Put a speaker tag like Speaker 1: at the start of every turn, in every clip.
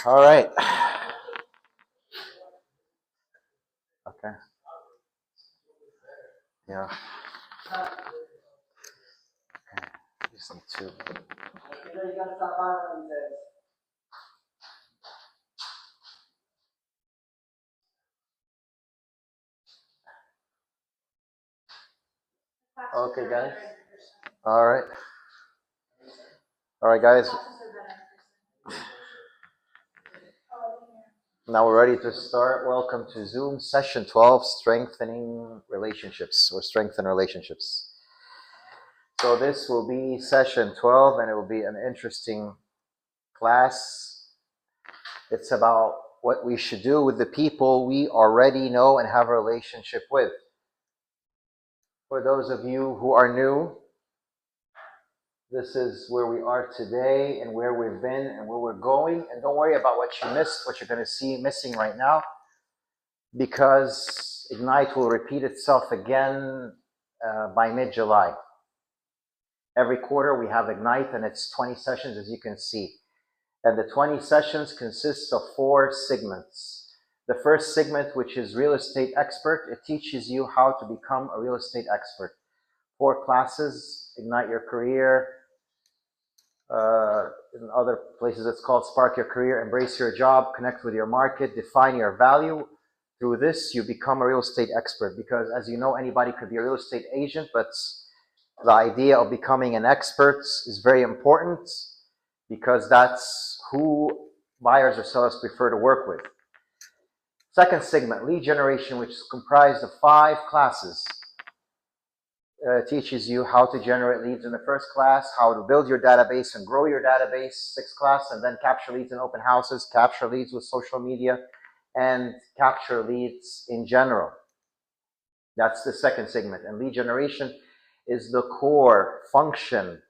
Speaker 1: All right. Okay. Yeah. Just need to. Okay, guys. All right. All right, guys. Now we're ready to start. Welcome to Zoom session 12, strengthening relationships or strengthen relationships. So this will be session 12 and it will be an interesting class. It's about what we should do with the people we already know and have a relationship with. For those of you who are new, this is where we are today and where we've been and where we're going. And don't worry about what you missed, what you're going to see missing right now, because Ignite will repeat itself again by mid-July. Every quarter we have Ignite and it's 20 sessions, as you can see. And the 20 sessions consists of 4 segments. The first segment, which is real estate expert, it teaches you how to become a real estate expert. 4 classes: Ignite Your Career. In other places it's called Spark Your Career, Embrace Your Job, Connect with Your Market, Define Your Value. Through this, you become a real estate expert, because as you know, anybody could be a real estate agent, but the idea of becoming an expert is very important, because that's who buyers or sellers prefer to work with. Second segment, lead generation, which is comprised of 5 classes. Teaches you how to generate leads in the first class, how to build your database and grow your database, 6th class, and then capture leads in open houses, capture leads with social media, and capture leads in general. That's the second segment. And lead generation is the core function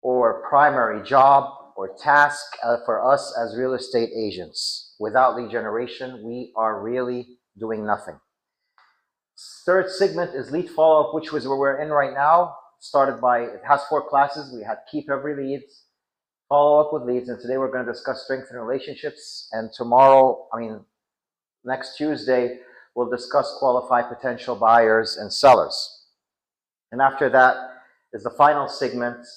Speaker 1: or primary job or task for us as real estate agents. Without lead generation, we are really doing nothing. Third segment is lead follow-up, which was where we're in right now. It has 4 classes. We had keep every leads, follow up with leads, and today we're going to discuss strengthening relationships. And next Tuesday, we'll discuss qualify potential buyers and sellers. And after that is the final segment,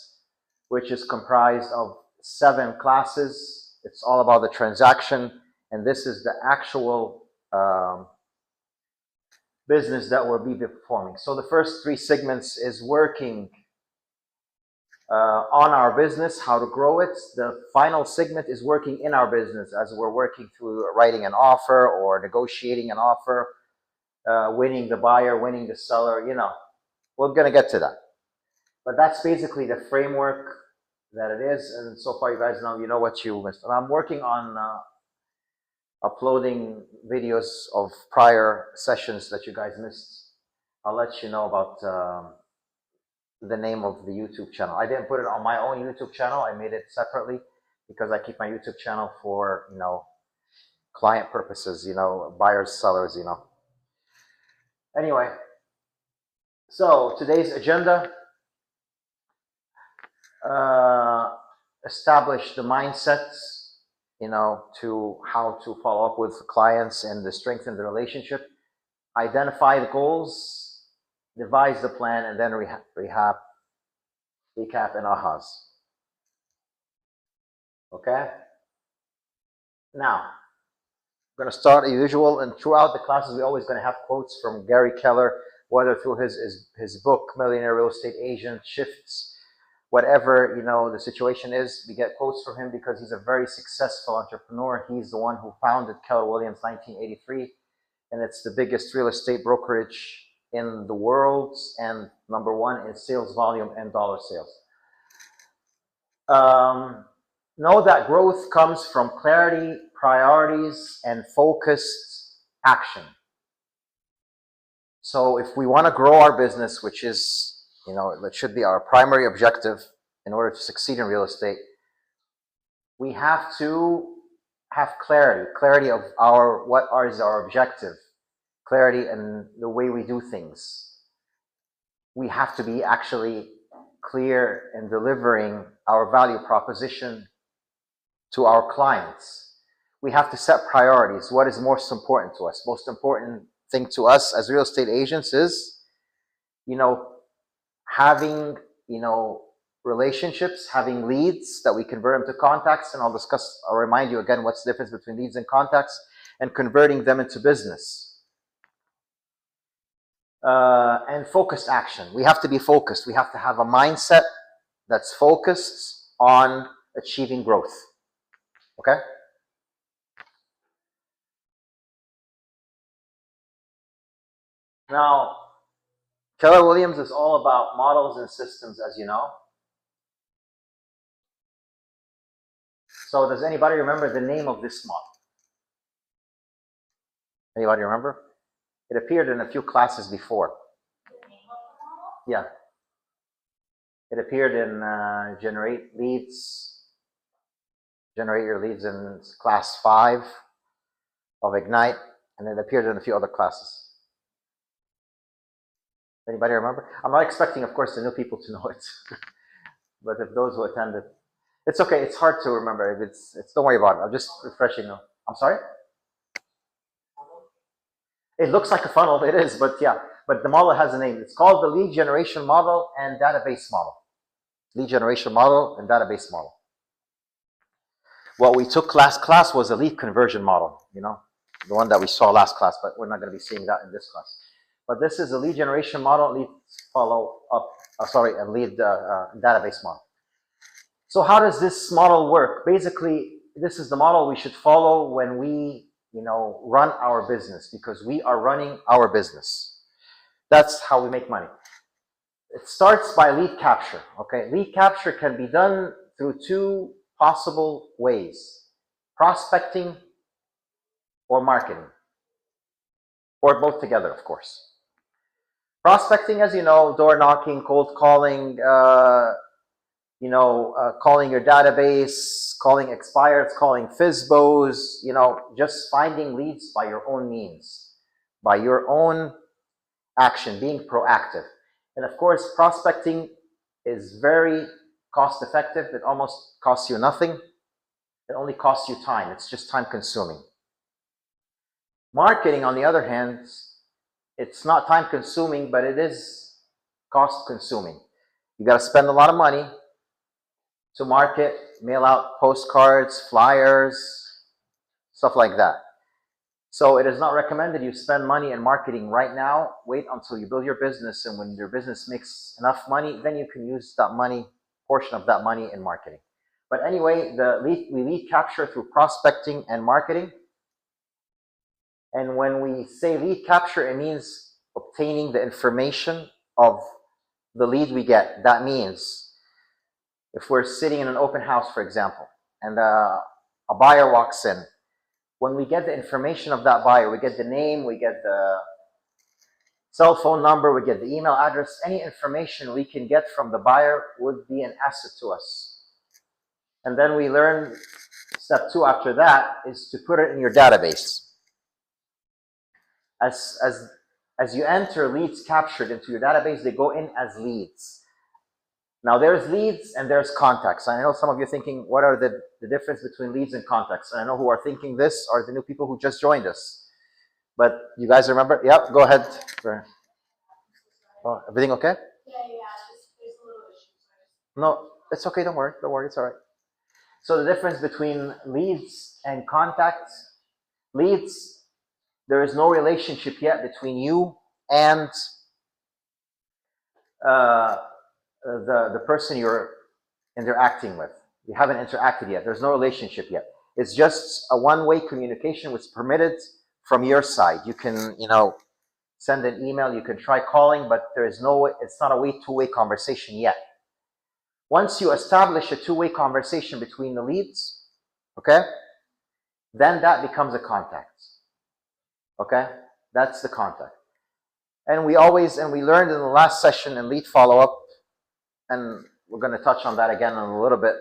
Speaker 1: which is comprised of 7 classes. It's all about the transaction, and this is the actual business that we'll be performing. So the first 3 segments is working on our business, how to grow it. The final segment is working in our business, as we're working through writing an offer or negotiating an offer, winning the buyer, winning the seller. We're going to get to that. But that's basically the framework that it is. And so far, you guys know, what you missed. And I'm working on uploading videos of prior sessions that you guys missed. I'll let you know about the name of the YouTube channel. I didn't put it on my own YouTube channel. I made it separately because I keep my YouTube channel for, client purposes, buyers, sellers, Anyway, so today's agenda, establish the mindsets, to how to follow up with clients and to strengthen the relationship, identify the goals, devise the plan, and then recap and ahas. Okay? Now, I'm going to start as usual, and throughout the classes, we're always going to have quotes from Gary Keller, whether through his book, Millionaire Real Estate Agent, Shifts, whatever, the situation is, we get quotes from him because he's a very successful entrepreneur. He's the one who founded Keller Williams 1983, and it's the biggest real estate brokerage in the world, and number 1 in sales volume and dollar sales. Know that growth comes from clarity, priorities, and focused action. So if we want to grow our business, which is, it should be our primary objective in order to succeed in real estate, we have to have clarity of what is our objective, clarity in the way we do things. We have to be actually clear in delivering our value proposition to our clients. we have to set priorities. What is most important to us? Most important thing to us as real estate agents is, having, relationships, having leads that we convert them to contacts. And I'll remind you again what's the difference between leads and contacts, and converting them into business. And focused action. We have to be focused. We have to have a mindset that's focused on achieving growth. Okay? Now, Keller Williams is all about models and systems, as you know. So does anybody remember the name of this model? Anybody remember? It appeared in a few classes before. Yeah. It appeared in Generate Your Leads in class 5 of Ignite, and it appeared in a few other classes. Anybody remember? I'm not expecting, of course, the new people to know it. But if those who attended, it's okay. It's hard to remember. Don't worry about it. I'm just refreshing you. I'm sorry? It looks like a funnel. It is, but yeah. But the model has a name. It's called the lead generation model and database model. Lead generation model and database model. What we took last class was a lead conversion model, the one that we saw last class, but we're not going to be seeing that in this class. But this is a lead generation model, lead database model. So how does this model work? Basically, this is the model we should follow when we, run our business, because we are running our business. That's how we make money. It starts by lead capture, okay? Lead capture can be done through 2 possible ways: prospecting or marketing, or both together, of course. Prospecting, as you know, door knocking, cold calling, calling your database, calling expireds, calling FSBOs, just finding leads by your own means, by your own action, being proactive. And of course, prospecting is very cost effective. It almost costs you nothing. It only costs you time. It's just time consuming. Marketing, on the other hand, it's not time consuming, but it is cost consuming. You got to spend a lot of money to market, mail out postcards, flyers, stuff like that. So it is not recommended you spend money in marketing right now. Wait until you build your business, and when your business makes enough money, then you can use that money, portion of that money, in marketing. But anyway, we lead capture through prospecting and marketing. And when we say lead capture, it means obtaining the information of the lead we get. That means if we're sitting in an open house, for example, and a buyer walks in, when we get the information of that buyer, we get the name, we get the cell phone number, we get the email address, any information we can get from the buyer would be an asset to us. And then we learn step 2 after that is to put it in your database. As you enter leads captured into your database, they go in as leads. Now there's leads and there's contacts. I know some of you are thinking, what are the difference between leads and contacts? And I know who are thinking this are the new people who just joined us. But you guys remember? Yep, go ahead. Oh, everything okay? Yeah, just there's a little issue. No, it's okay, don't worry, it's all right. So the difference between leads and contacts: leads, there is no relationship yet between you and the person you're interacting with. You haven't interacted yet. There's no relationship yet. It's just a one-way communication which is permitted from your side. You can, send an email, you can try calling, but it's not a two-way conversation yet. Once you establish a two-way conversation between the leads, okay, then that becomes a contact. Okay, that's the contact. And we learned in the last session in lead follow-up, and we're going to touch on that again in a little bit.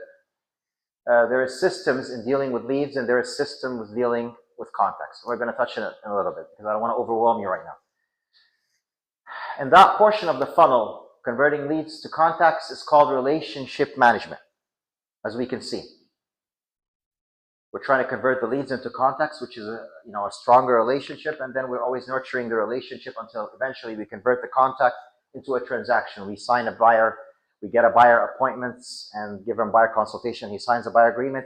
Speaker 1: There are systems in dealing with leads, and there are systems dealing with contacts. We're going to touch on it in a little bit because I don't want to overwhelm you right now. And that portion of the funnel, converting leads to contacts, is called relationship management, as we can see. We're trying to convert the leads into contacts, which is a stronger relationship, and then we're always nurturing the relationship until eventually we convert the contact into a transaction. We sign a buyer, we get a buyer appointments and give him buyer consultation. He signs a buyer agreement,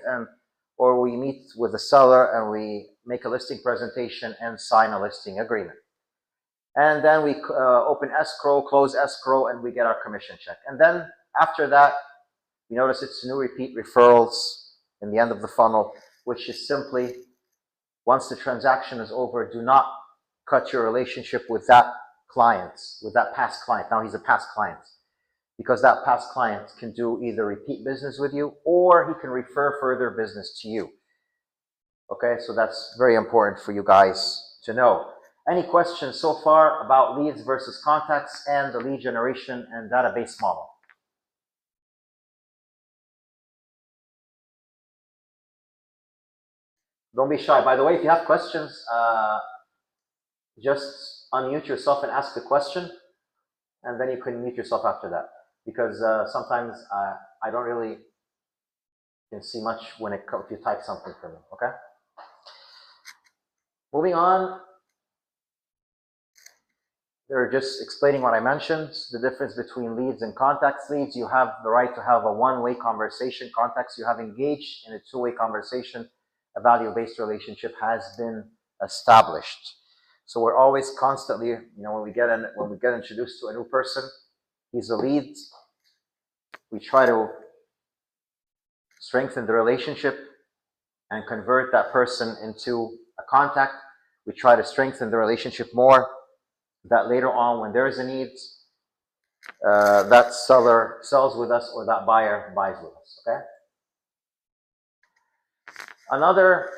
Speaker 1: or we meet with the seller and we make a listing presentation and sign a listing agreement. And then we open escrow, close escrow, and we get our commission check. And then after that, you notice it's new repeat referrals in the end of the funnel, which is simply, once the transaction is over, do not cut your relationship with that client, with that past client. Now he's a past client, because that past client can do either repeat business with you or he can refer further business to you. Okay, so that's very important for you guys to know. Any questions so far about leads versus contacts and the lead generation and database model? Don't be shy. By the way, if you have questions, just unmute yourself and ask the question, and then you can mute yourself after that. Because sometimes I don't really can see much when if you type something for me, okay? Moving on, they're just explaining what I mentioned, the difference between leads and contacts. Leads, you have the right to have a one-way conversation. Contacts, you have engaged in a two-way conversation. A value-based relationship has been established. So we're always constantly, when we get introduced to a new person, he's a lead. We try to strengthen the relationship and convert that person into a contact. We try to strengthen the relationship more, that later on when there is a need, that seller sells with us or that buyer buys with us, okay? Another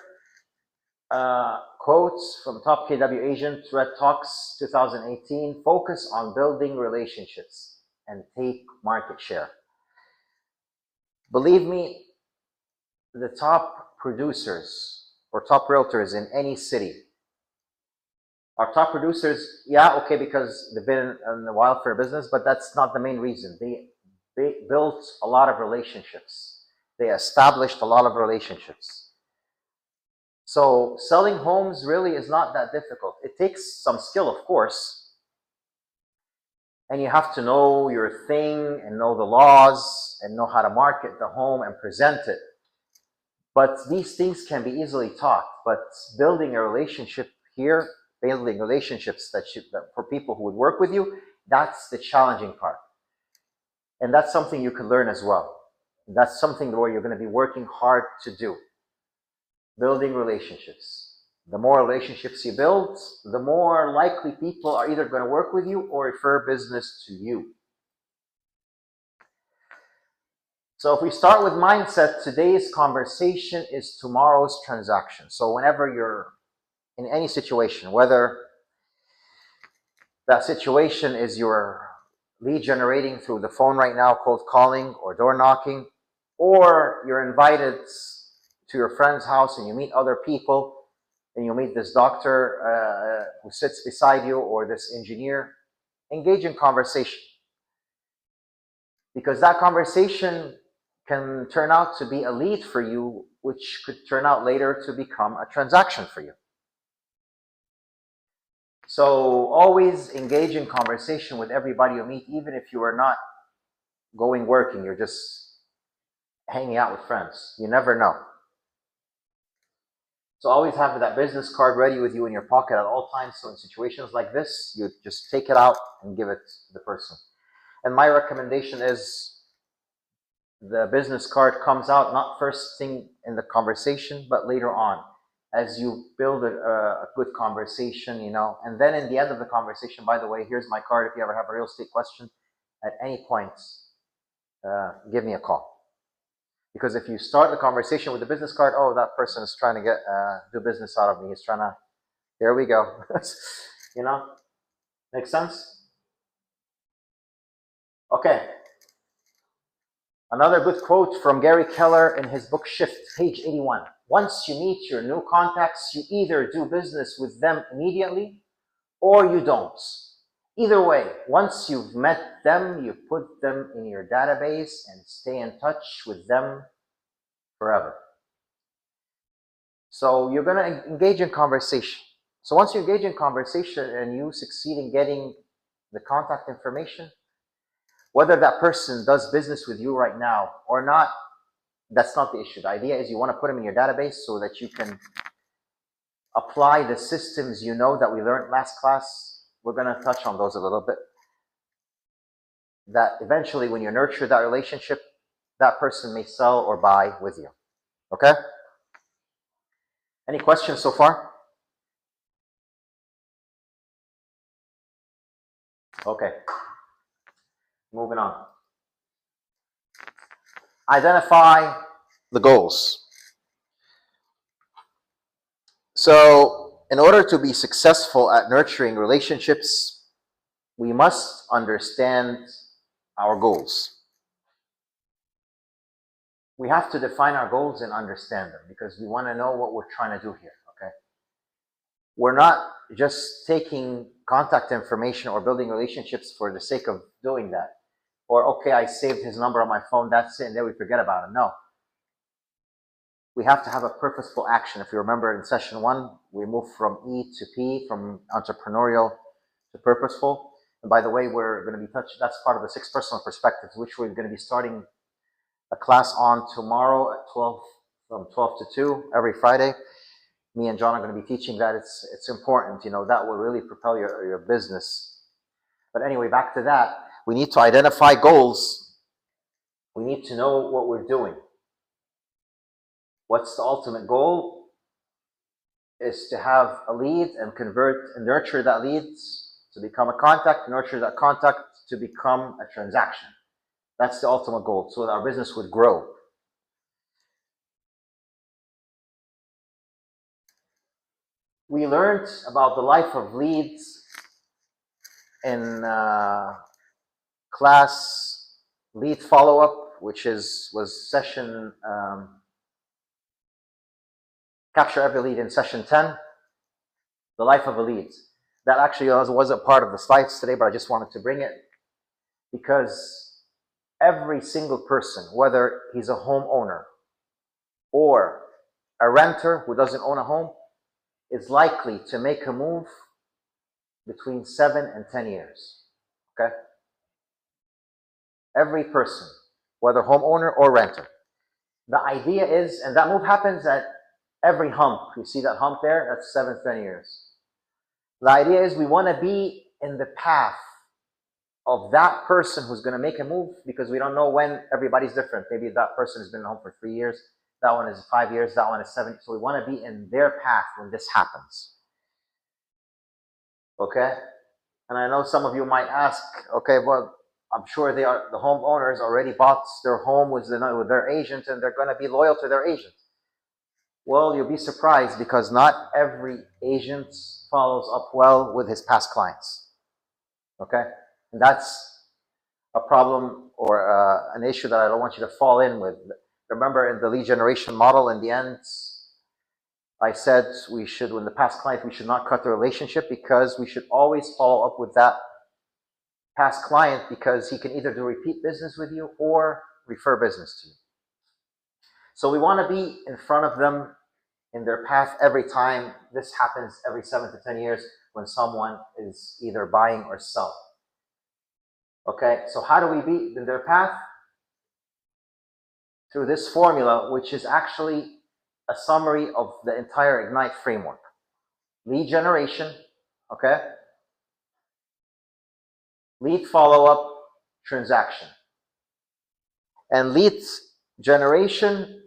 Speaker 1: quotes from top KW agent, Red Talks 2018, focus on building relationships and take market share. Believe me, the top producers or top realtors in any city are top producers, yeah, okay, because they've been in the wildfire business, but that's not the main reason. They built a lot of relationships. They established a lot of relationships. So selling homes really is not that difficult. It takes some skill, of course, and you have to know your thing and know the laws and know how to market the home and present it. But these things can be easily taught. But building a relationship here, building relationships that for people who would work with you, that's the challenging part. And that's something you can learn as well. That's something where you're going to be working hard to do. Building relationships. The more relationships you build, the more likely people are either going to work with you or refer business to you. So if we start with mindset, today's conversation is tomorrow's transaction. So whenever you're in any situation, whether that situation is your lead generating through the phone right now, cold calling or door knocking, or you're invited to your friend's house and you meet other people and you meet this doctor who sits beside you or this engineer, engage in conversation. Because that conversation can turn out to be a lead for you, which could turn out later to become a transaction for you. So always engage in conversation with everybody you meet, even if you are not going working, you're just hanging out with friends. You never know. So always have that business card ready with you in your pocket at all times. So in situations like this, you just take it out and give it to the person. And my recommendation is the business card comes out not first thing in the conversation, but later on, as you build a good conversation, and then in the end of the conversation, by the way, here's my card. If you ever have a real estate question at any point, give me a call. Because if you start the conversation with the business card, oh, that person is trying to do business out of me. He's trying to, there we go. Make sense? Okay. Another good quote from Gary Keller in his book Shift, page 81. Once you meet your new contacts, you either do business with them immediately or you don't. Either way, once you've met them, you put them in your database and stay in touch with them forever. So you're going to engage in conversation. So once you engage in conversation and you succeed in getting the contact information, whether that person does business with you right now or not, that's not the issue. The idea is you want to put them in your database so that you can apply the systems you know that we learned last class. We're going to touch on those a little bit. That eventually, when you nurture that relationship, that person may sell or buy with you. Okay? Any questions so far? Okay. Moving on. Identify the goals. So, in order to be successful at nurturing relationships, we must understand our goals. We have to define our goals and understand them because we want to know what we're trying to do here, okay? We're not just taking contact information or building relationships for the sake of doing that. Or, okay, I saved his number on my phone, that's it, and then we forget about him. No. We have to have a purposeful action. If you remember in session 1, we moved from E to P, from entrepreneurial to purposeful. And by the way, we're going to be touching, that's part of the 6 personal perspectives, which we're going to be starting a class on tomorrow at 12, from 12 to 2 every Friday. Me and John are going to be teaching that. It's important, that will really propel your business. But anyway, back to that. We need to identify goals. We need to know what we're doing. What's the ultimate goal? Is to have a lead and convert and nurture that lead to become a contact, nurture that contact to become a transaction. That's the ultimate goal, so that our business would grow. We learned about the life of leads in class lead follow-up, which was session capture every lead in session 10. The life of a lead. That actually wasn't part of the slides today, but I just wanted to bring it because every single person, whether he's a homeowner or a renter who doesn't own a home, is likely to make a move between 7 and 10 years. Okay? Every person, whether homeowner or renter. The idea is, and that move happens at every hump. You see that hump there? That's 7 to 10 years. The idea is we want to be in the path of that person who's going to make a move because we don't know when. Everybody's different. Maybe that person has been home for 3 years. That one is 5 years. That one is 7. So we want to be in their path when this happens. Okay? And I know some of you might ask, okay, well, I'm sure the homeowners already bought their home with their agent and they're going to be loyal to their agent. Well, you'll be surprised because not every agent follows up well with his past clients. Okay? And that's a problem or an issue that I don't want you to fall in with. Remember in the lead generation model, in the end, I said when the past client, we should not cut the relationship because we should always follow up with that past client because he can either do repeat business with you or refer business to you. So we want to be in front of them in their path every time. This happens every 7 to 10 years when someone is either buying or selling. Okay, so how do we be in their path? Through this formula, which is actually a summary of the entire Ignite framework. Lead generation, okay? Lead follow-up, transaction. And lead generation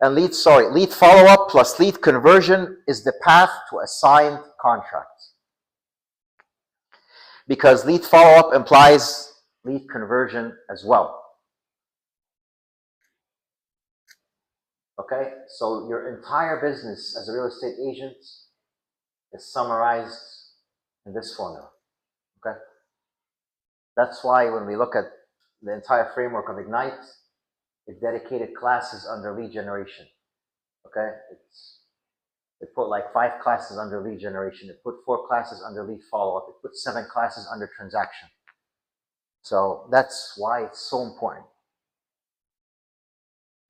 Speaker 1: and lead follow-up plus lead conversion is the path to a signed contract. Because lead follow-up implies lead conversion as well. Okay, so your entire business as a real estate agent is summarized in this formula. Okay, that's why when we look at the entire framework of Ignite, it dedicated classes under lead generation. Okay, it put like 5 classes under lead generation. It put 4 classes under lead follow-up. It put 7 classes under transaction. So that's why it's so important.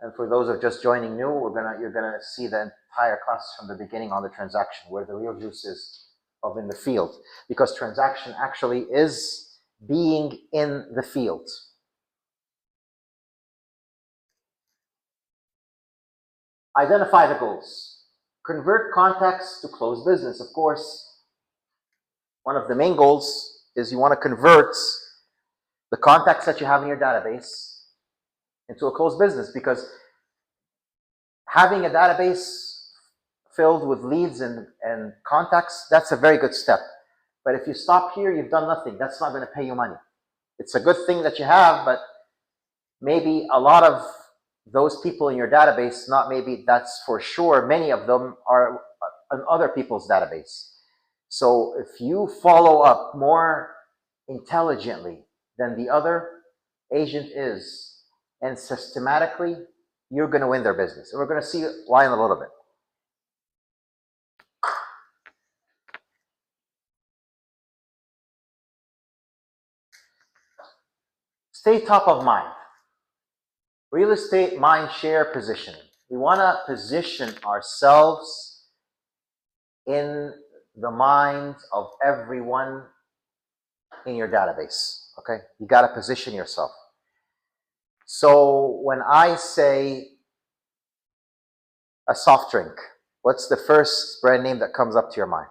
Speaker 1: And for those of just joining new, you're gonna see the entire class from the beginning on the transaction, where the real juice is of in the field, because transaction actually is being in the field. Identify the goals. Convert contacts to close business. Of course, one of the main goals is you want to convert the contacts that you have in your database into a closed business, because having a database filled with leads and contacts, that's a very good step. But if you stop here, you've done nothing. That's not going to pay you money. It's a good thing that you have, but maybe a lot of those people in your database, not maybe, that's for sure, many of them are on other people's database. So if you follow up more intelligently than the other agent is, and systematically, you're going to win their business. And we're going to see why in a little bit. Stay top of mind. Real estate mind share positioning. We want to position ourselves in the mind of everyone in your database. Okay? You got to position yourself. So when I say a soft drink, what's the first brand name that comes up to your mind?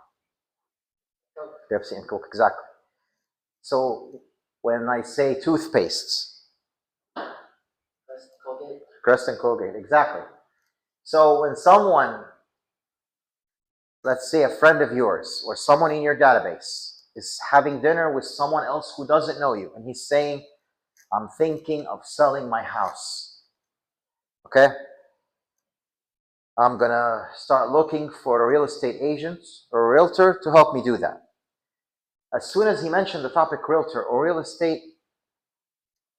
Speaker 1: Pepsi and Coke, exactly. So when I say toothpastes, Crest and Colgate, exactly. So when someone, let's say a friend of yours or someone in your database, is having dinner with someone else who doesn't know you, and he's saying, I'm thinking of selling my house. Okay? I'm gonna start looking for a real estate agent or a realtor to help me do that. As soon as he mentioned the topic realtor or real estate,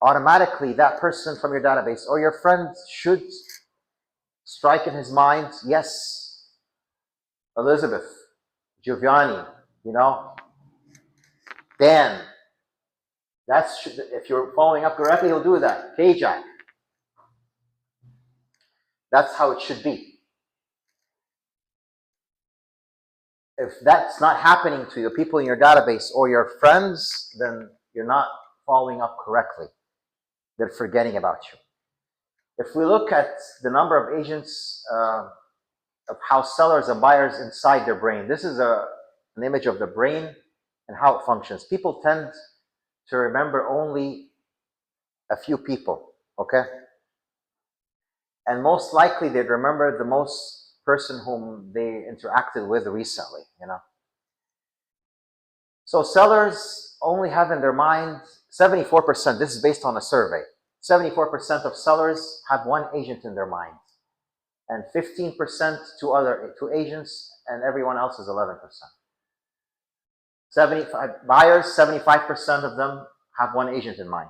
Speaker 1: automatically that person from your database or your friend should strike in his mind, yes, Elizabeth, Giovanni, Dan. That's, if you're following up correctly, he'll do that. K-Jack. That's how it should be. If that's not happening to the people in your database or your friends, then you're not following up correctly. They're forgetting about you. If we look at the number of agents of how sellers and buyers inside their brain, this is an image of the brain and how it functions. People tend to remember only a few people, okay? And most likely they'd remember the most person whom they interacted with recently, So sellers only have in their mind 74%, this is based on a survey, 74% of sellers have one agent in their mind, and 15% two agents, and everyone else is 11%. 75 buyers, 75% of them have one agent in mind,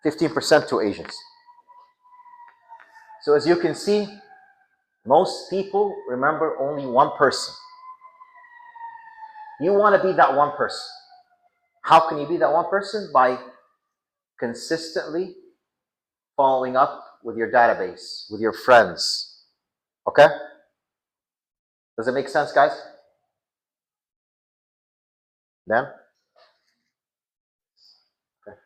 Speaker 1: 15% two agents. So as you can see, most people remember only one person. You want to be that one person. How can you be that one person? By consistently following up with your database, with your friends. Okay? Does it make sense, guys? Dan? Okay.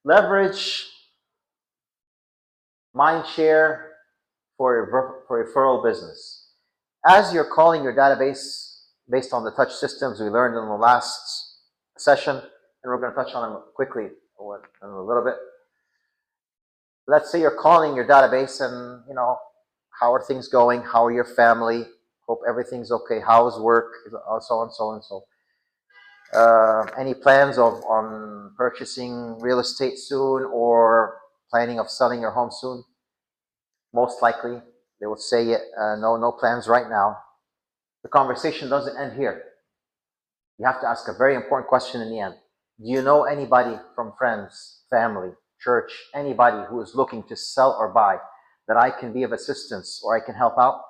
Speaker 1: Leverage mindshare for referral business. As you're calling your database based on the touch systems we learned in the last session, and we're going to touch on them quickly in a little bit. Let's say you're calling your database and, how are things going? How are your family? Hope everything's okay. How's work? So and so and so. Any plans on purchasing real estate soon or planning of selling your home soon? Most likely, they would say no plans right now. The conversation doesn't end here. You have to ask a very important question in the end. Do you know anybody from friends, family, church, anybody who is looking to sell or buy that I can be of assistance or I can help out?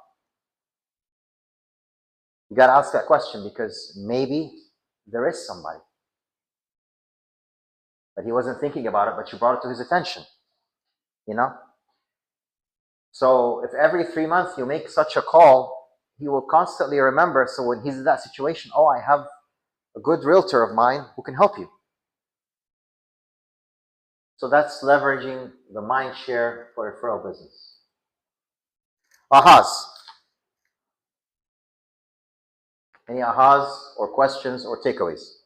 Speaker 1: You got to ask that question, because maybe there is somebody, but he wasn't thinking about it, but you brought it to his attention. you know? So if every 3 months you make such a call, he will constantly remember. So when he's in that situation, oh, I have a good realtor of mine who can help you. So that's leveraging the mind share for referral business. Ahas. Any ahas or questions or takeaways?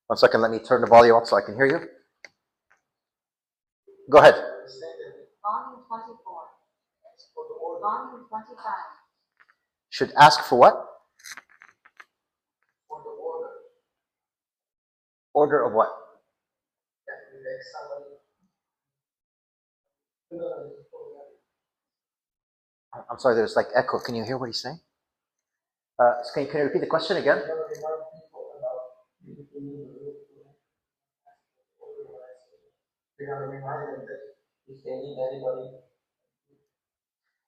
Speaker 1: One second, let me turn the volume up so I can hear you. Go ahead.
Speaker 2: Volume 24. Volume 25.
Speaker 1: Should ask for what?
Speaker 3: For the order.
Speaker 1: Order of what? I'm sorry, there's like echo. Can you hear what he's saying? Can you repeat the question again?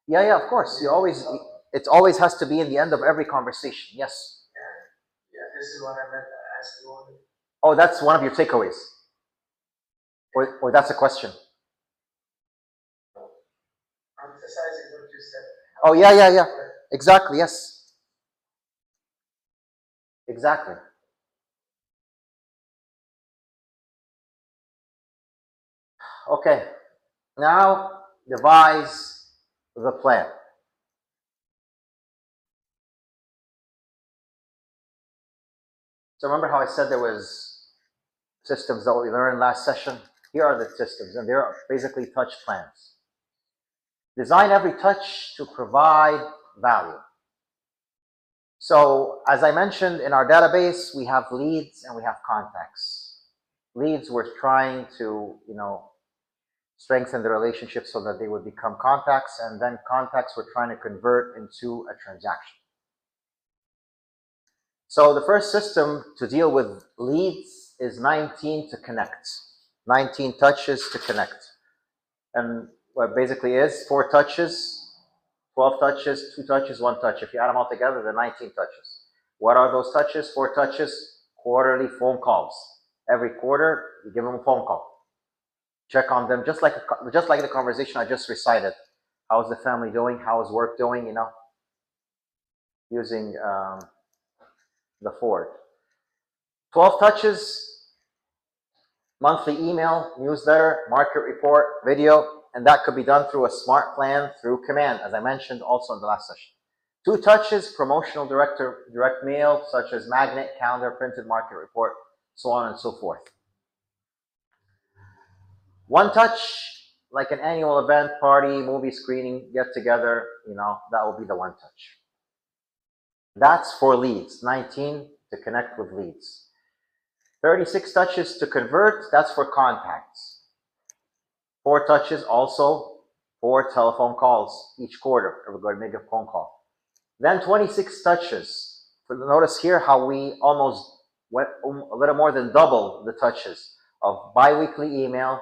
Speaker 1: Yeah, of course. It always has to be in the end of every conversation. Yes.
Speaker 3: Yeah, this is what I meant to ask you.
Speaker 1: Oh, that's one of your takeaways. Or that's a question.
Speaker 3: Emphasizing what you said.
Speaker 1: Oh, yeah. Exactly, yes. Exactly. Okay. Now devise the plan. So remember how I said there was systems that we learned last session? Here are the systems, and they're basically touch plans. Design every touch to provide value. So as I mentioned, in our database, we have leads and we have contacts. Leads, we're trying to, strengthen the relationship so that they would become contacts, and then contacts we're trying to convert into a transaction. So the first system to deal with leads is 19 to connect. 19 touches to connect. And what basically is 4 touches, 12 touches, 2 touches, 1 touch. If you add them all together, they're 19 touches. What are those touches? 4 touches, quarterly phone calls. Every quarter, you give them a phone call. Check on them, just like the conversation I just recited. How's the family doing? How's work doing? Using the Ford. 12 touches, monthly email, newsletter, market report, video, and that could be done through a smart plan through command, as I mentioned also in the last session. 2 touches, promotional direct mail, such as magnet, calendar, printed market report, so on and so forth. 1 touch, like an annual event, party, movie screening, get together, that will be the 1 touch. That's for leads. 19 to connect with leads. 36 touches to convert, that's for contacts. 4 touches also for telephone calls each quarter. Everybody make a phone call. Then 26 touches. Notice here how we almost went a little more than double the touches of biweekly email,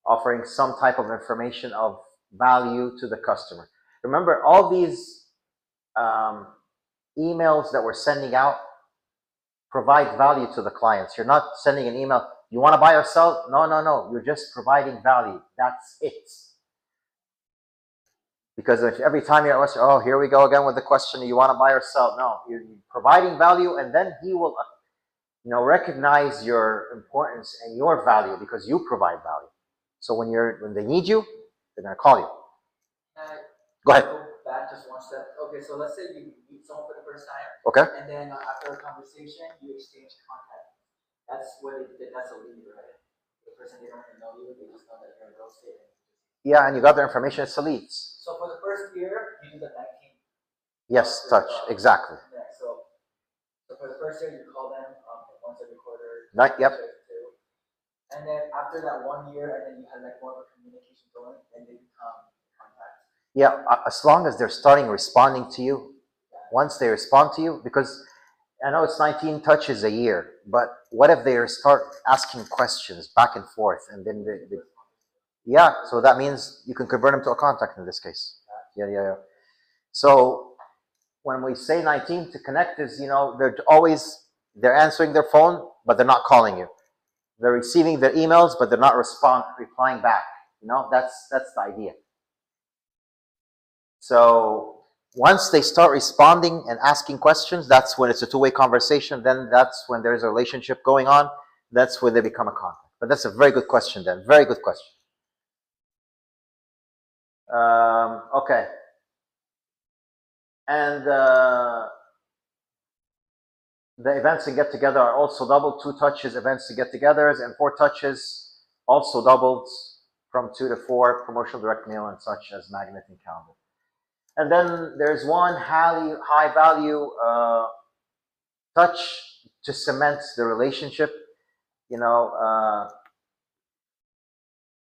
Speaker 1: offering some type of information of value to the customer. Remember, all these emails that we're sending out provide value to the clients. You're not sending an email, you want to buy or sell? No. You're just providing value. That's it. Because if every time you're at oh, here we go again with the question, you want to buy or sell? No, you're providing value, and then he will recognize your importance and your value because you provide value. So when they need you, they're going to call you. Go ahead.
Speaker 3: Go back just one step. Okay, so let's say you meet someone for the first time.
Speaker 1: Okay.
Speaker 3: And then after a conversation, you exchange contact. That's a lead, right? The person, they don't even know you, they just know that you're a real estate agent.
Speaker 1: Yeah, and you got their information, it's the leads.
Speaker 3: So for the first year, you do the 19.
Speaker 1: Yes, touch, exactly.
Speaker 3: Yeah, so for the first year, you call them once every quarter.
Speaker 1: Yep.
Speaker 3: And then after that 1 year, and then you have like more of a communication going, and they become contacts.
Speaker 1: Yeah, as long as they're starting responding to you, once they respond to you, because I know it's 19 touches a year, but what if they start asking questions back and forth, and then so that means you can convert them to a contact in this case. Yeah. So when we say 19 to connect is, they're answering their phone, but they're not calling you. They're receiving their emails, but they're not replying back. That's the idea. So once they start responding and asking questions, that's when it's a two-way conversation. Then that's when there's a relationship going on. That's when they become a contact. But that's a very good question then. Very good question. Okay. And the events and get-together are also doubled. 2 touches, events to get-togethers, and 4 touches also doubled from 2 to 4, promotional direct mail and such as magnet and calendar. And then there's one high value touch to cement the relationship,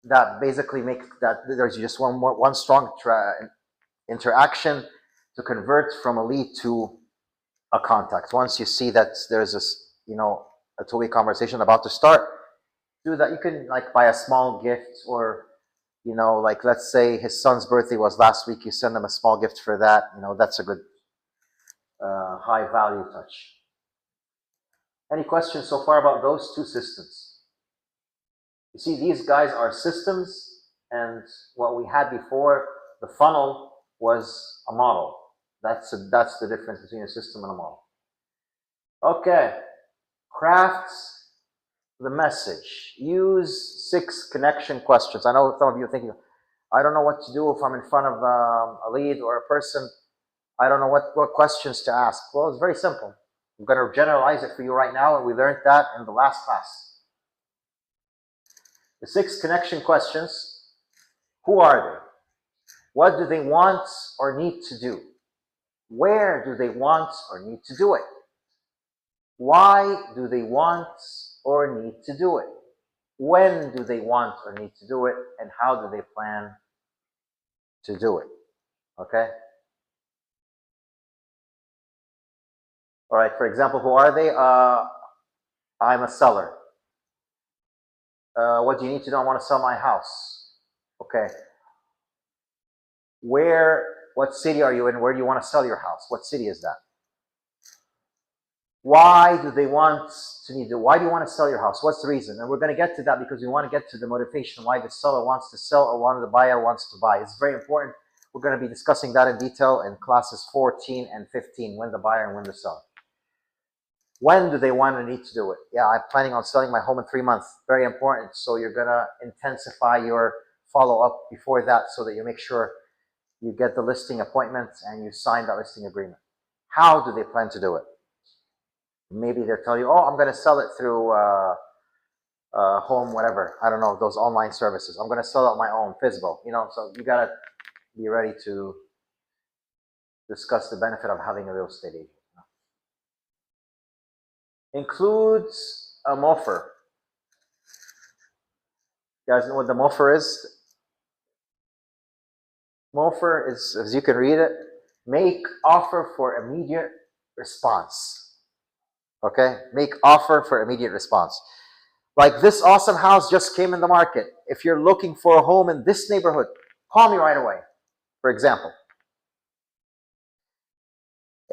Speaker 1: that basically makes that there's just one strong interaction to convert from a lead to a contact. Once you see that there's a two-way conversation about to start, do that. You can like buy a small gift, or like let's say his son's birthday was last week, you send him a small gift for that. That's a good high value touch. Any questions so far about those 2 systems? You see, these guys are systems, and what we had before, the funnel, was a model. That's the difference between a system and a model. Okay, craft the message. Use 6 connection questions. I know some of you are thinking, I don't know what to do if I'm in front of a lead or a person. I don't know what questions to ask. Well, it's very simple. I'm going to generalize it for you right now, and we learned that in the last class. The 6 connection questions: who are they? What do they want or need to do? Where do they want or need to do it? Why do they want or need to do it? When do they want or need to do it? And how do they plan to do it? Okay? All right, for example, who are they? I'm a seller. What do you need to know? I want to sell my house. Okay. What city are you in? Where do you want to sell your house? What city is that? Why do they want to need to? Why do you want to sell your house? What's the reason? And we're going to get to that because we want to get to the motivation why the seller wants to sell or why the buyer wants to buy. It's very important. We're going to be discussing that in detail in classes 14 and 15, when the buyer and when the seller. When do they want and need to do it? Yeah, I'm planning on selling my home in 3 months. Very important. So you're going to intensify your follow-up before that so that you make sure you get the listing appointment and you sign that listing agreement. How do they plan to do it? Maybe they'll tell you, I'm going to sell it through home, whatever. I don't know, those online services. I'm going to sell it on my own, Fizbo. So you got to be ready to discuss the benefit of having a real estate agent. Includes a MOFR. You guys know what the MOFR is? MOFR is, as you can read it, make offer for immediate response. Okay? Make offer for immediate response. Like, this awesome house just came in the market. If you're looking for a home in this neighborhood, call me right away, for example.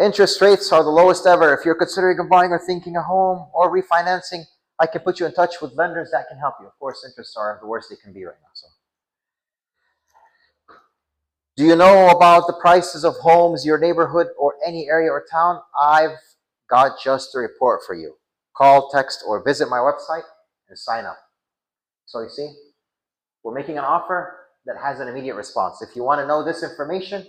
Speaker 1: Interest rates are the lowest ever. If you're considering buying or thinking a home or refinancing, I can put you in touch with lenders that can help you. Of course, interests are the worst they can be right now. So, do you know about the prices of homes, your neighborhood, or any area or town? I've got just a report for you. Call, text, or visit my website and sign up. So you see, we're making an offer that has an immediate response. If you want to know this information,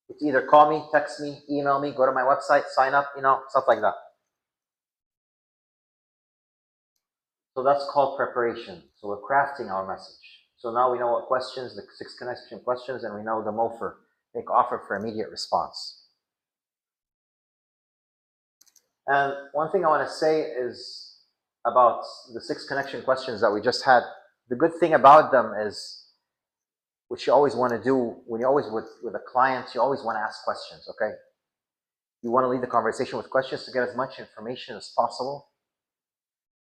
Speaker 1: it's either call me, text me, email me, go to my website, sign up, stuff like that. So that's called preparation. So we're crafting our message. So now we know what questions, the 6 connection questions, and we know the MOFR, make offer for immediate response. And one thing I want to say is about the 6 connection questions that we just had. The good thing about them is, which you always want to do when you're always with a client, you always want to ask questions, okay? You want to lead the conversation with questions to get as much information as possible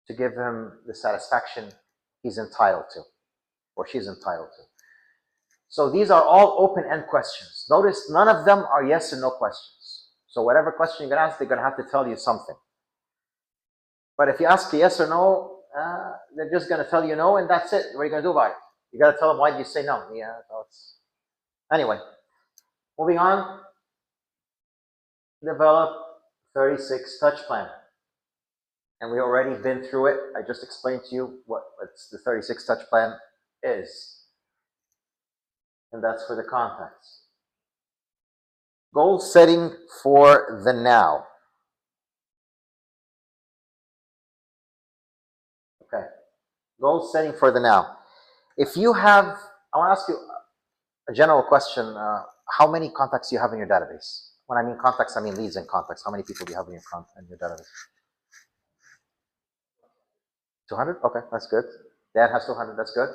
Speaker 1: to give him the satisfaction he's entitled to, or she's entitled to. So these are all open-end questions. Notice none of them are yes and no questions. So whatever question you're gonna ask, they're gonna have to tell you something. But if you ask yes or no, they're just gonna tell you no, and that's it. What are you gonna do about it? You gotta tell them why did you say no. Yeah, so it's... Anyway, moving on. Develop 36 touch plan. And we already been through it. I just explained to you what the 36 touch plan is. And that's for the contacts. Goal setting for the now. Okay. Goal setting for the now. If you have, I want to ask you a general question. How many contacts do you have in your database? When I mean contacts, I mean leads and contacts. How many people do you have in your database? 200? Okay, that's good. Dan has 200, that's good.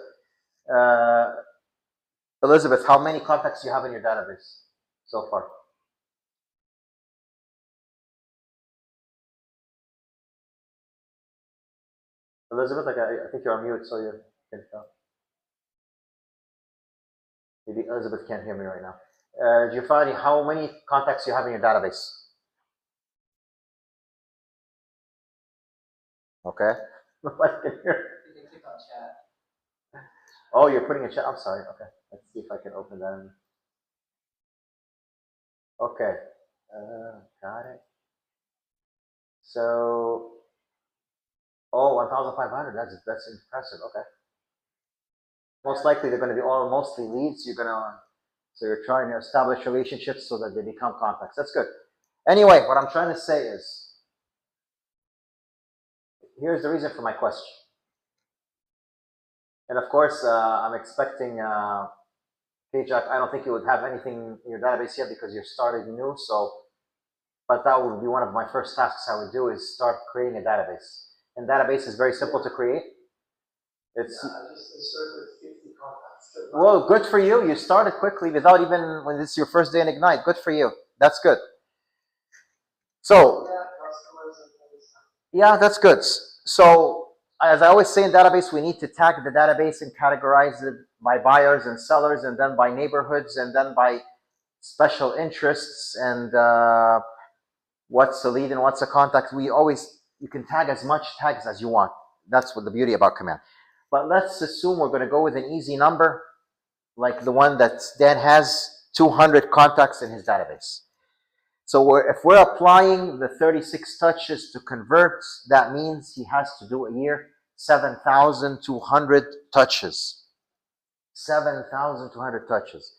Speaker 1: Elizabeth, how many contacts do you have in your database so far? Elizabeth, I think you're on mute, so you can tell. Maybe Elizabeth can't hear me right now. Giovanni, how many contacts do you have in your database? Okay. Nobody can hear.
Speaker 3: You can click on chat.
Speaker 1: Oh, you're putting a chat. I'm sorry. Okay. Let's see if I can open that. Okay. Got it. So, 1,500. That's impressive. Okay. Most likely they're going to be all mostly leads. So you're trying to establish relationships so that they become contacts. That's good. Anyway, what I'm trying to say is, here's the reason for my question. And of course, I'm expecting, Payjack, I don't think you would have anything in your database yet because you're starting new. So, but that would be one of my first tasks I would do is start creating a database. And database is very simple to create. It's
Speaker 4: I just inserted 50 contacts.
Speaker 1: well, good for you. You started quickly without even when this is your first day in Ignite. Good for you. That's good. So yeah, that's good. So as I always say in database, we need to tag the database and categorize it by buyers and sellers, and then by neighborhoods, and then by special interests, and what's a lead and what's a contact. You can tag as much tags as you want. That's what the beauty about command. But let's assume we're going to go with an easy number, like the one that Dan has, 200 contacts in his database. So if we're applying the 36 touches to convert, that means he has to do a year 7,200 touches. 7,200 touches.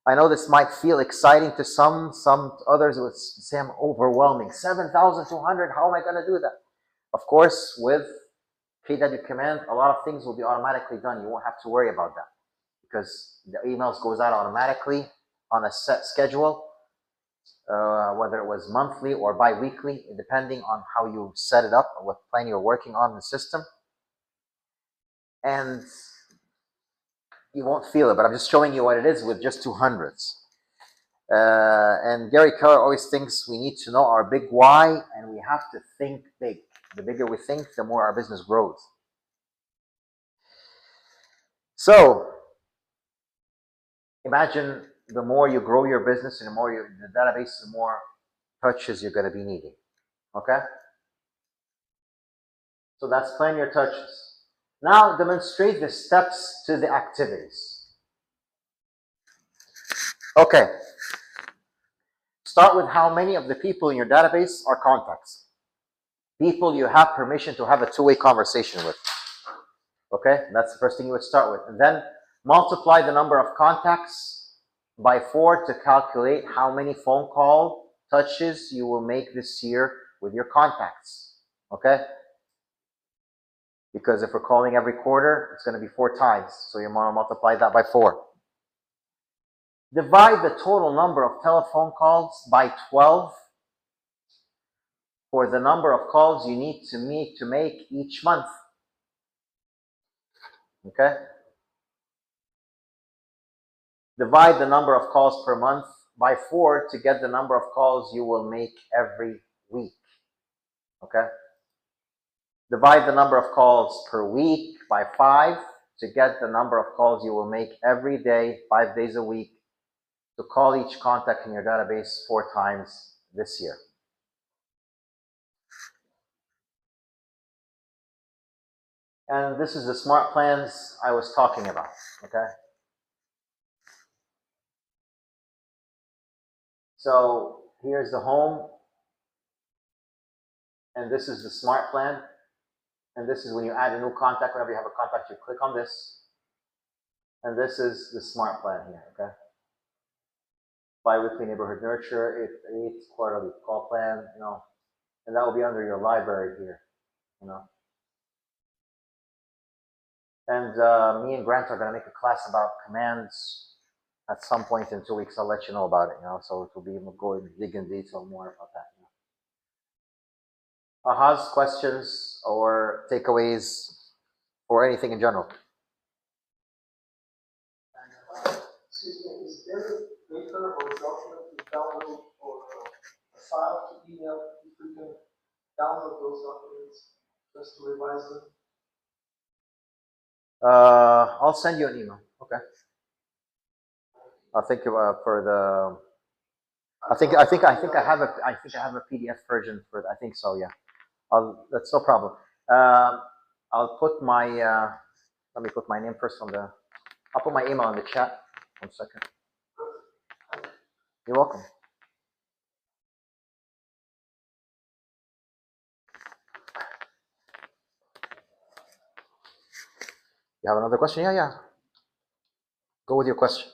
Speaker 1: I know this might feel exciting to some others it would seem overwhelming. 7,200, how am I going to do that? Of course, with KW command, a lot of things will be automatically done. You won't have to worry about that because the emails goes out automatically on a set schedule, whether it was monthly or bi-weekly, depending on how you set it up or what plan you're working on in the system. And you won't feel it, but I'm just showing you what it is with just 200s. And Gary Keller always thinks we need to know our big why, and we have to think big. The bigger we think, the more our business grows. So imagine the more you grow your business and the more the database, the more touches you're going to be needing. Okay? So that's plan your touches. Now demonstrate the steps to the activities. Okay. Start with how many of the people in your database are contacts. People you have permission to have a two-way conversation with. Okay, that's the first thing you would start with. And then multiply the number of contacts by 4 to calculate how many phone call touches you will make this year with your contacts. Okay? Because if we're calling every quarter, it's going to be 4 times. So you want to multiply that by 4. Divide the total number of telephone calls by 12 for the number of calls you need to make each month. Okay? Divide the number of calls per month by 4 to get the number of calls you will make every week. Okay? Divide the number of calls per week by 5 to get the number of calls you will make every day, 5 days a week, to call each contact in your database 4 times this year. And this is the smart plans I was talking about, okay? So here's the home, and this is the smart plan, and this is when you add a new contact. Whenever you have a contact, you click on this, and this is the smart plan here, okay? Bi-weekly neighborhood nurture, eight quarterly call plan, you know, and that will be under your library here, you know. And me and Grant are going to make a class about commands at some point in 2 weeks. I'll let you know about it, you know, so it will be, we'll go and dig in detail more about that. You know. Ahaz, questions or takeaways or anything in general?
Speaker 4: Excuse me, is there a paper or document to download or a file to email if we can download those documents just to revise them?
Speaker 1: I'll send you an email. Okay. I'll think for the. I think I have a PDF version for. I think so. Yeah. That's no problem. I'll put my. Let me put my name first on the. I'll put my email in the chat. 1 second. You're welcome. You have another question? Yeah. Go with your question.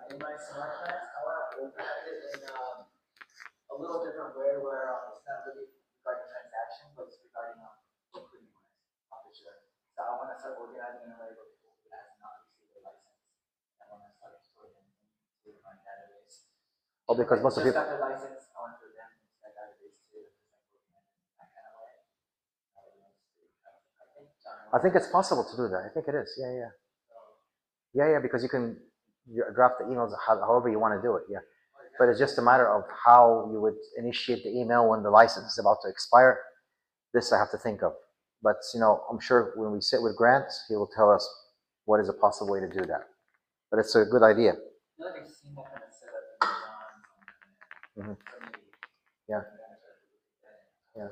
Speaker 3: In my smart plans, I want to organize it in a little different way where it's not really regarding transaction, but it's regarding liquidity wise, So I want to start organizing in a way where people who have not received a license, I want to start storing them into my database.
Speaker 1: Oh, because most of
Speaker 3: Just
Speaker 1: people.
Speaker 3: got the license, I want to put them into that database too, that kind of way.
Speaker 1: I think it's possible to do that. I think it is. Yeah. Because you can draft the emails however you want to do it. Yeah. But it's just a matter of how you would initiate the email when the license is about to expire. This I have to think of. But, you know, I'm sure when we sit with Grant, he will tell us what is a possible way to do that. But it's a good idea.
Speaker 3: I feel like I've seen that kind of setup in John.
Speaker 1: Yeah.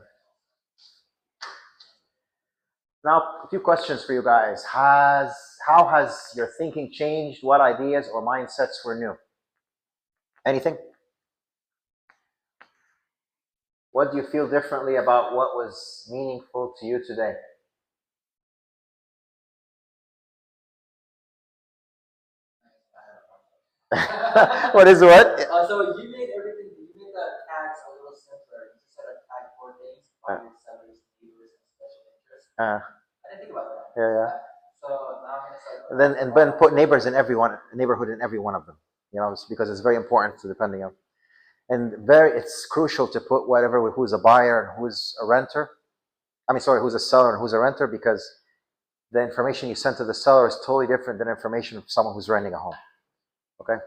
Speaker 1: Now, a few questions for you guys. How has your thinking changed? What ideas or mindsets were new? Anything? What do you feel differently about what was meaningful to you today? What is what?
Speaker 3: So you made the tags a little simpler. You just said a tag for things, buyers, sellers, neighbors, and special interests. I didn't think about that.
Speaker 1: Yeah.
Speaker 3: So now I'm gonna start.
Speaker 1: And then put neighbors in neighborhood in every one of them. You know, because it's very important to depending on. And it's crucial to put who's a buyer and who's a renter. Who's a seller and who's a renter, because the information you send to the seller is totally different than information of someone who's renting a home. Okay?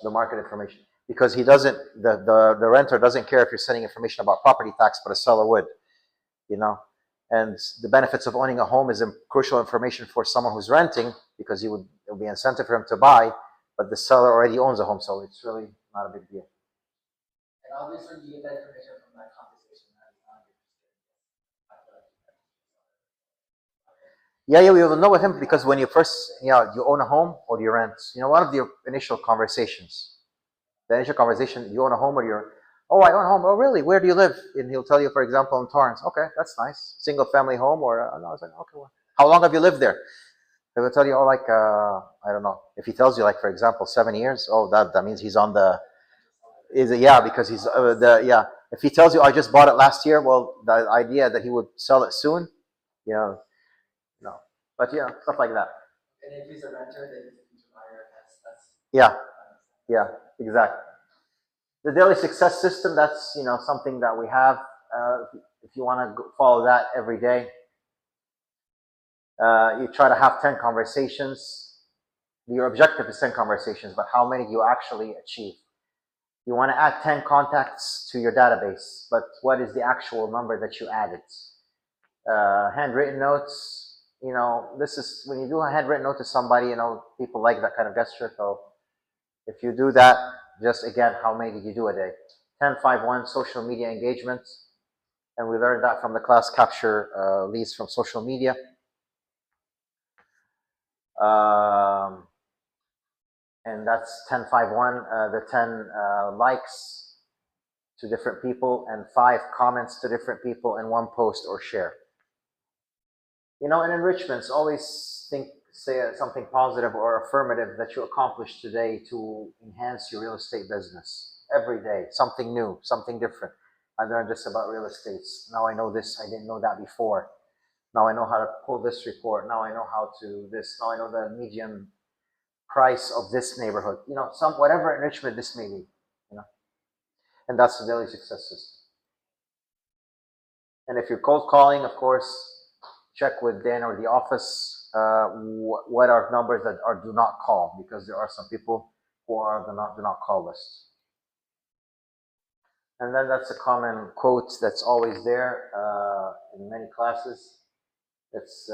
Speaker 1: The market information. Because the renter doesn't care if you're sending information about property tax, but a seller would. You know? And the benefits of owning a home is crucial information for someone who's renting, because it will be incentive for him to buy, but the seller already owns a home, so it's really not a big deal.
Speaker 3: And obviously you get that information from that conversation.
Speaker 1: Yeah, we will know with him, because when you first, you own a home or you rent, one of the initial conversations, you own a home or I own a home. Oh, really? Where do you live? And he'll tell you, for example, in Torrance. Okay, that's nice. Single family home, or no, I was like, okay, well, how long have you lived there? He will tell you, I don't know. If he tells you, for example, 7 years, that means he's on the, because he's If he tells you, I just bought it last year, well, the idea that he would sell it soon, no. But stuff like that.
Speaker 3: And if he's a renter, then he's a future buyer.
Speaker 1: Yeah, exactly. The daily success system, that's something that we have. If you want to follow that every day, you try to have 10 conversations Your objective is 10 conversations, but how many do you actually achieve? You want to add 10 contacts to your database, but what is the actual number that you added? Handwritten notes, this is when you do a handwritten note to somebody, people like that kind of gesture. So if you do that, just again, how many did you do a day? 10-5-1, social media engagement. And we learned that from the class, capture leads from social media. And that's 10-5-1, the 10 likes to different people and 5 comments to different people and 1 post or share. In enrichments, always say something positive or affirmative that you accomplished today to enhance your real estate business. Every day, something new, something different. I learned this about real estate. Now I know this, I didn't know that before. Now I know how to pull this report. Now I know how to this. Now I know the median price of this neighborhood. Whatever enrichment this may be. And that's the daily success system. And if you're cold calling, of course, check with Dan or the office what are numbers that are do not call, because there are some people who are the do not call list. And then that's a common quote that's always there in many classes. It's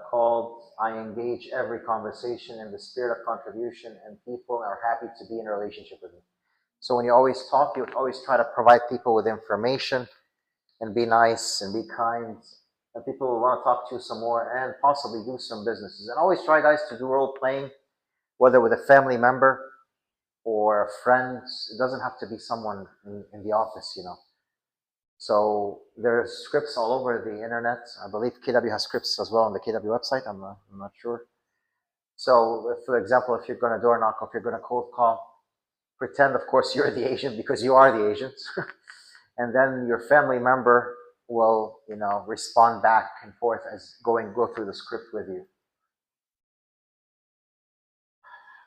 Speaker 1: called, I engage every conversation in the spirit of contribution, and people are happy to be in a relationship with me. So when you always talk, you always try to provide people with information and be nice and be kind. And people will want to talk to you some more and possibly do some businesses. And always try, guys, to do role playing, whether with a family member or a friend. It doesn't have to be someone in the office, So there's scripts all over the internet. I believe KW has scripts as well on the KW website. I'm not sure. So, for example, if you're going to door knock, if you're going to cold call, pretend, of course, you're the agent because you are the agent. And then your family member will, respond back and forth as go through the script with you.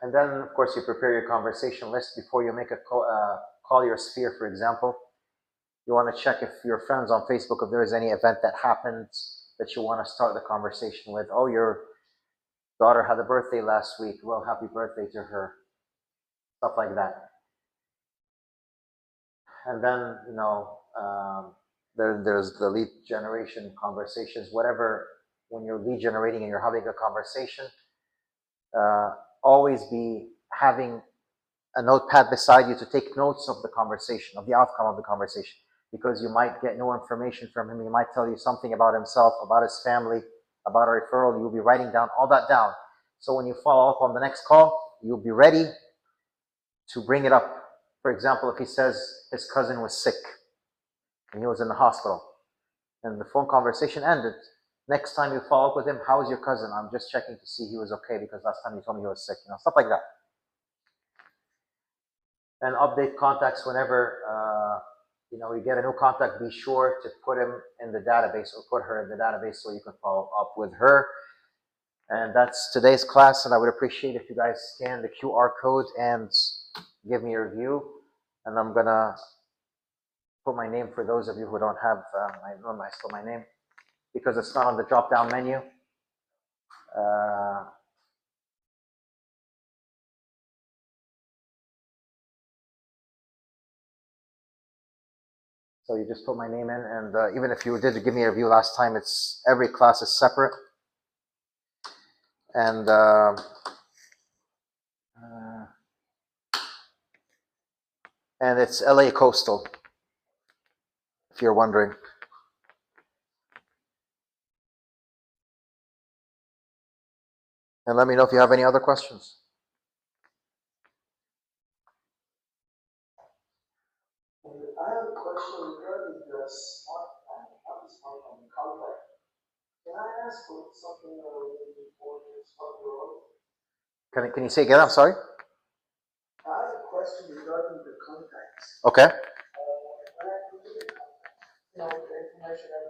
Speaker 1: And then, of course, you prepare your conversation list before you make a call your sphere, for example. You want to check if your friends on Facebook, if there is any event that happened that you want to start the conversation with. Oh, your daughter had a birthday last week. Well, happy birthday to her. Stuff like that. And then, there's the lead generation conversations, whatever, when you're lead generating and you're having a conversation, always be having a notepad beside you to take notes of the conversation, of the outcome of the conversation, because you might get no information from him. He might tell you something about himself, about his family, about a referral. You'll be writing down all that down. So when you follow up on the next call, you'll be ready to bring it up. For example, if he says his cousin was sick and he was in the hospital and the phone conversation ended, next time you follow up with him, how is your cousin? I'm just checking to see he was okay because last time you told me he was sick, stuff like that. And update contacts whenever, you get a new contact, be sure to put him in the database or put her in the database so you can follow up with her. And that's today's class, and I would appreciate if you guys scan the QR code and give me a review. And I'm gonna put my name for those of you who don't have my name, because it's not on the drop-down menu. So you just put my name in, and even if you did give me a review last time, it's every class is separate. And it's LA Coastal, if you're wondering. And let me know if you have any other questions.
Speaker 4: I have a question regarding the smartphone contract. Can I ask for something related for the smartphone?
Speaker 1: Can you say again? I'm sorry.
Speaker 4: I have a question regarding the contacts.
Speaker 1: Okay.
Speaker 4: When I put in the contact, the information